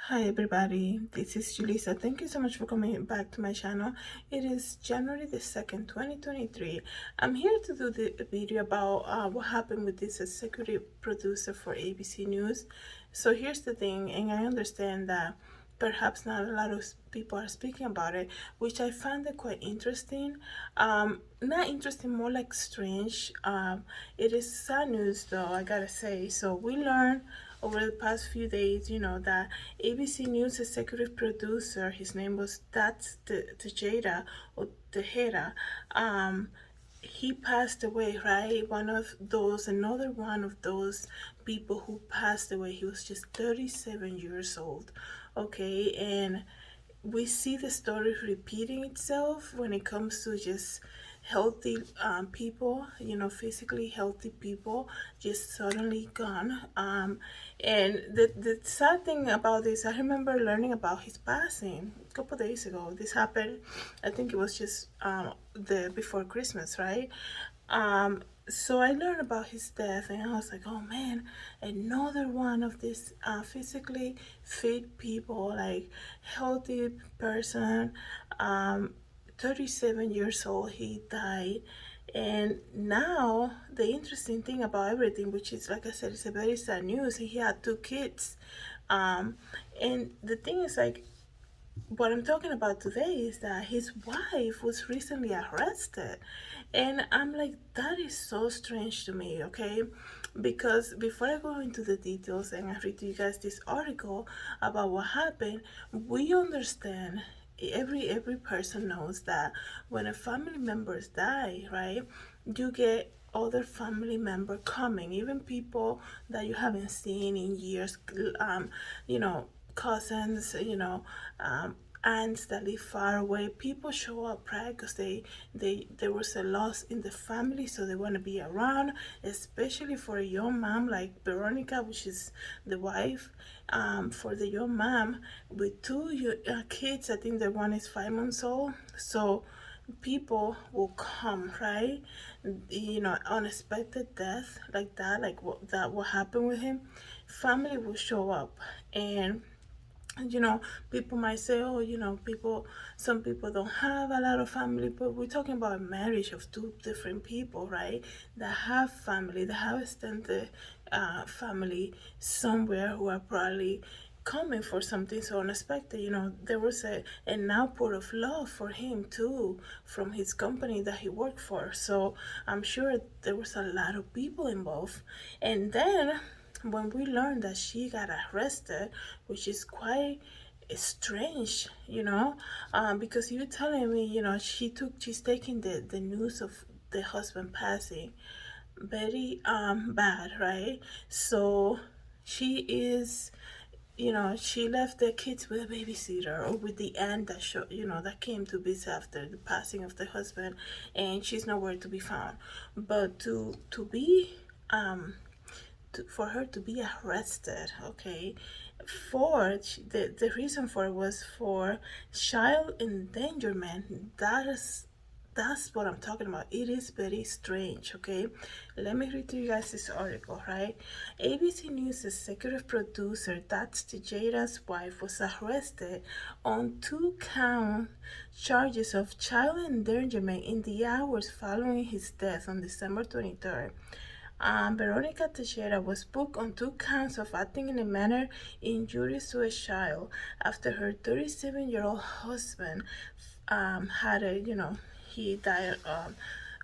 Hi everybody, this is Julissa. Thank you so much for coming back to my channel. It is January the 2nd, 2023. I'm here to do the video about what happened with this executive producer for ABC News. So here's the thing, and I understand that perhaps not a lot of people are speaking about it, which I found it quite interesting. Not interesting, more like strange. It is sad news though, I gotta say. So we learned over the past few days, that ABC News executive producer, his name was Dax Tejera or Tejera, he passed away, right? Another one of those people who passed away. He was just 37 years old, okay? And we see the story repeating itself when it comes to just healthy people, physically healthy people just suddenly gone. And the sad thing about this, I remember learning about his passing a couple of days ago. This happened, I think it was just the before Christmas, right? So I learned about his death, and I was like, oh man, another one of these physically fit people, like healthy person. 37 years old, he died. And now the interesting thing about everything, which is, like I said, it's a very sad news, he had two kids. And the thing is, like, what I'm talking about today is that his wife was recently arrested. And I'm like, that is so strange to me, okay? Because before I go into the details and I read to you guys this article about what happened, we understand, every person knows that when a family members die, right, you get other family member coming, even people that you haven't seen in years, you know cousins, aunts that live far away. People show up, right? Because there was a loss in the family, so they want to be around, especially for a young mom like Veronica, which is the wife. For the young mom with two kids, I think the one is 5 months old. So people will come, right? Unexpected death like that, like what happened with him, family will show up. And people might say, oh, some people don't have a lot of family, but we're talking about a marriage of two different people, right? That have family, that have extended family somewhere, who are probably coming for something so unexpected. There was an outpour of love for him too, from his company that he worked for. So I'm sure there was a lot of people involved. And then when we learned that she got arrested, which is quite strange, because you're telling me, she's taking the news of the husband passing very bad, right? So she is, she left the kids with a babysitter or with the aunt that came to visit after the passing of the husband, and she's nowhere to be found. But to be for her to be arrested, okay, the reason for it was for child endangerment. That's what I'm talking about. It is very strange, okay? Let me read to you guys this article, right? ABC News executive producer Dax Tejera's wife was arrested on two-count charges of child endangerment in the hours following his death on December 23rd. Veronica Tejera was booked on two counts of acting in a manner injurious to a child after her 37-year-old husband had he died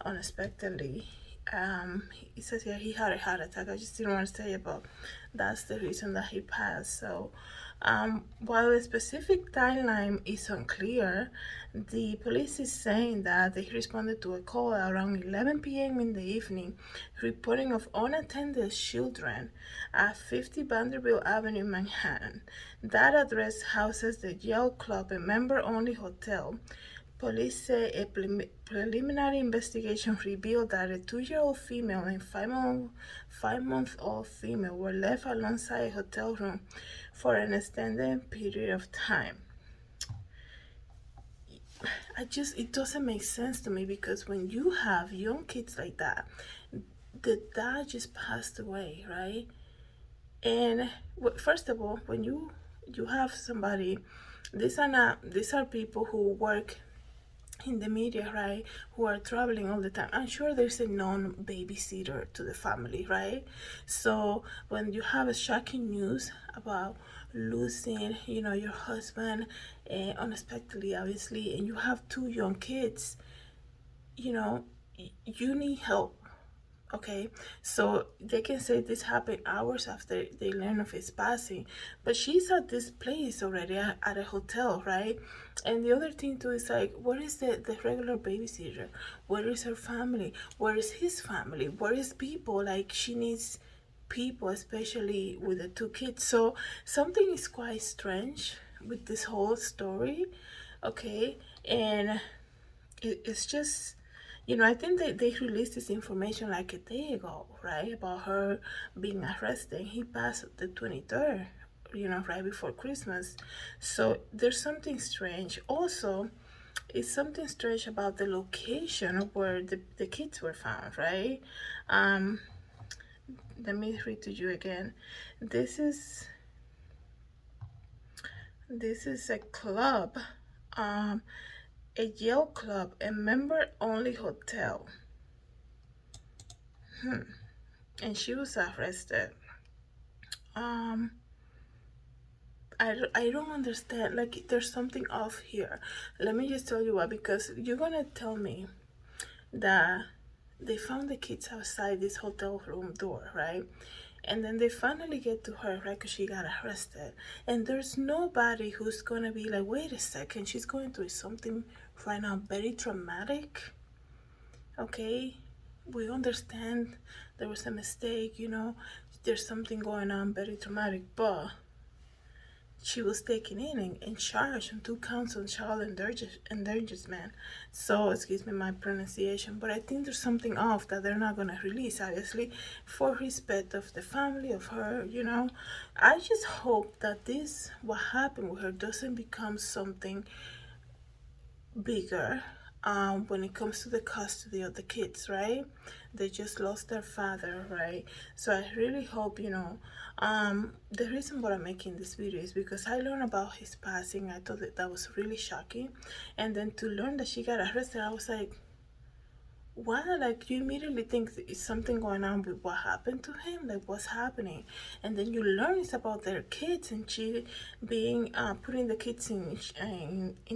unexpectedly. It says here he had a heart attack. I just didn't want to say it, but that's the reason that he passed. So, while the specific timeline is unclear, the police is saying that they responded to a call around 11 p.m. in the evening reporting of unattended children at 50 Vanderbilt Avenue, Manhattan. That address houses the Yale Club, a member-only hotel. Police say a preliminary investigation revealed that a 2-year-old female and 5-month-old female were left alongside a hotel room for an extended period of time. It doesn't make sense to me, because when you have young kids like that, the dad just passed away, right? And first of all, when you you have somebody. These are people who work in the media, right? Who are traveling all the time. I'm sure there's a non babysitter to the family, right? So when you have a shocking news about losing, your husband unexpectedly, obviously, and you have two young kids, you know, you need help. Okay, so they can say this happened hours after they learn of his passing, but she's at this place already at a hotel, right? And the other thing too is like, where is the regular babysitter? Where is her family? Where is his family? Where is people? Like, she needs people, especially with the two kids. So something is quite strange with this whole story, okay? And it's just, I think they released this information like a day ago, right, about her being arrested. He passed the 23rd, right before Christmas. So there's something strange. Also, it's something strange about the location of where the kids were found, right? Um, Let me read to you again. This is this is a club, um, a Yale Club, a member-only hotel. And she was arrested. Um, I don't understand. Like, there's something off here. Let me just tell you what, because you're gonna tell me that they found the kids outside this hotel room door, right? And then they finally get to her, right? Because she got arrested. And there's nobody who's gonna be like, wait a second, she's going through something right now very traumatic. Okay, we understand there was a mistake, there's something going on very traumatic, but she was taken in and charged on 2 counts of child endangerment. So, excuse me my pronunciation, but I think there's something off that they're not gonna release, obviously, for respect of the family of her. I just hope that this, what happened with her, doesn't become something bigger when it comes to the custody of the kids, right? They just lost their father, right? So I really hope, the reason why I'm making this video is because I learned about his passing. I thought that was really shocking. And then to learn that she got arrested, I was like, what? Like, you immediately think it's something going on with what happened to him, like what's happening, and then you learn it's about their kids, and she being putting the kids in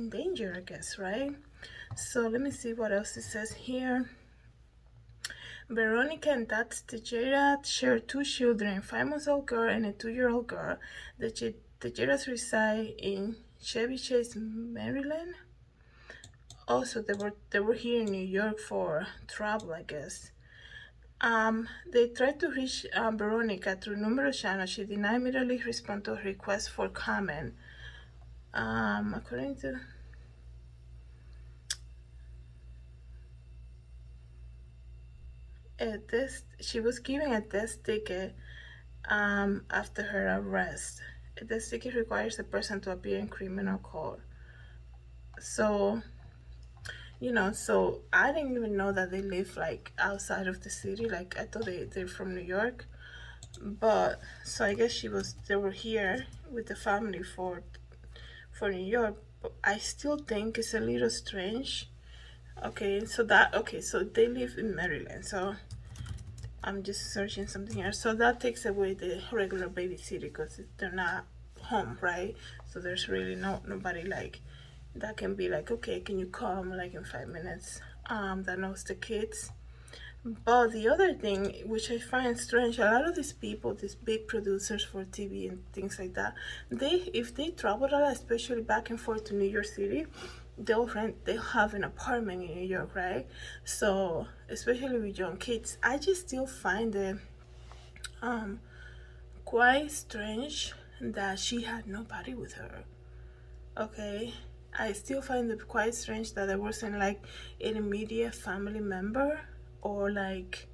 danger, I guess, right? So let me see what else it says here. Veronica and Dax Tejera share two children, 5-month-old girl and a 2-year-old girl. The Tejeras reside in Chevy Chase, Maryland. Also, they were here in New York for travel, I guess. They tried to reach Veronica through numerous channels. She did not immediately respond to a request for comment. According to this, she was given a test ticket after her arrest. A test ticket requires the person to appear in criminal court. So, so I didn't even know that they live like outside of the city. Like, I thought they're from New York. But so I guess they were here with the family for New York. But I still think it's a little strange. So they live in Maryland. So I'm just searching something here. So that takes away the regular babysitter because they're not home, right? So there's really nobody like that can be like, okay, can you come like in 5 minutes? That knows the kids. But the other thing, which I find strange, a lot of these people, these big producers for TV and things like that, if they travel a lot, especially back and forth to New York City, they'll have an apartment in New York, right? So especially with young kids, I just still find it um quite strange that she had nobody with her. Okay, I still find it quite strange that there wasn't like an immediate family member, or like,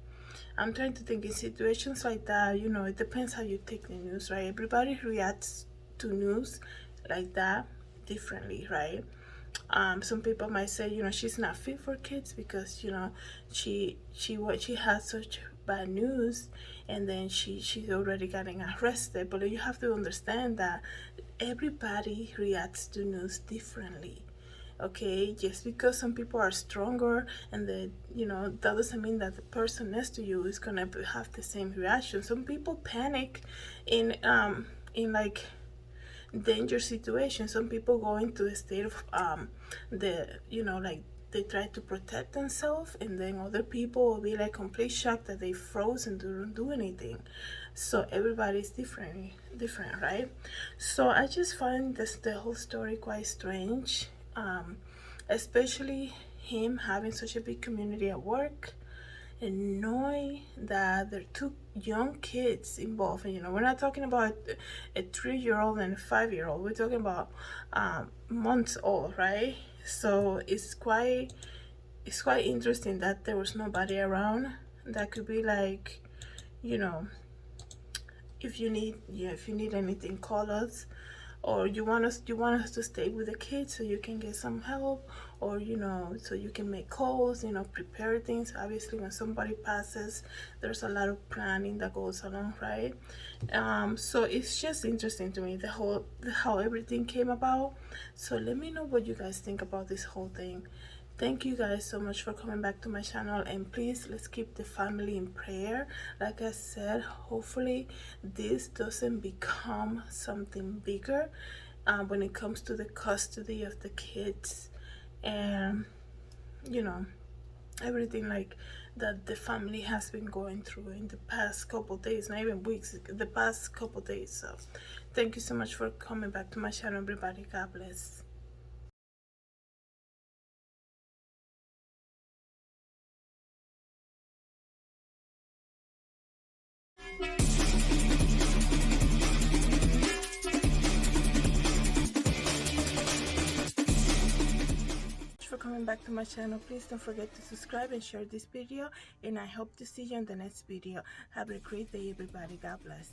I'm trying to think in situations like that, it depends how you take the news, right? Everybody reacts to news like that differently, right? Some people might say, she's not fit for kids because, she has such bad news, and then she's already getting arrested. But you have to understand that everybody reacts to news differently. Okay, just because some people are stronger, and that doesn't mean that the person next to you is gonna have the same reaction. Some people panic in like danger situations. Some people go into a state of like they try to protect themselves, and then other people will be like complete shocked that they froze and don't do anything. So everybody's different, right? So I just find the whole story quite strange, especially him having such a big community at work, and knowing that there are two young kids involved. And we're not talking about a 3-year-old and a 5-year-old. We're talking about months old, right? So it's quite interesting that there was nobody around that could be like, you know if you need anything, call us. Or you want us to stay with the kids so you can get some help, or so you can make calls, prepare things. Obviously, when somebody passes, there's a lot of planning that goes along, right? So it's just interesting to me, how everything came about. So let me know what you guys think about this whole thing. Thank you guys so much for coming back to my channel, and please, let's keep the family in prayer. Like I said, hopefully this doesn't become something bigger when it comes to the custody of the kids, and you know everything like that the family has been going through in the past couple days, not even weeks, the past couple days. So thank you so much for coming back to my channel, everybody. God bless. For coming back to my channel. Please don't forget to subscribe and share this video, and I hope to see you in the next video. Have a great day, everybody. God bless.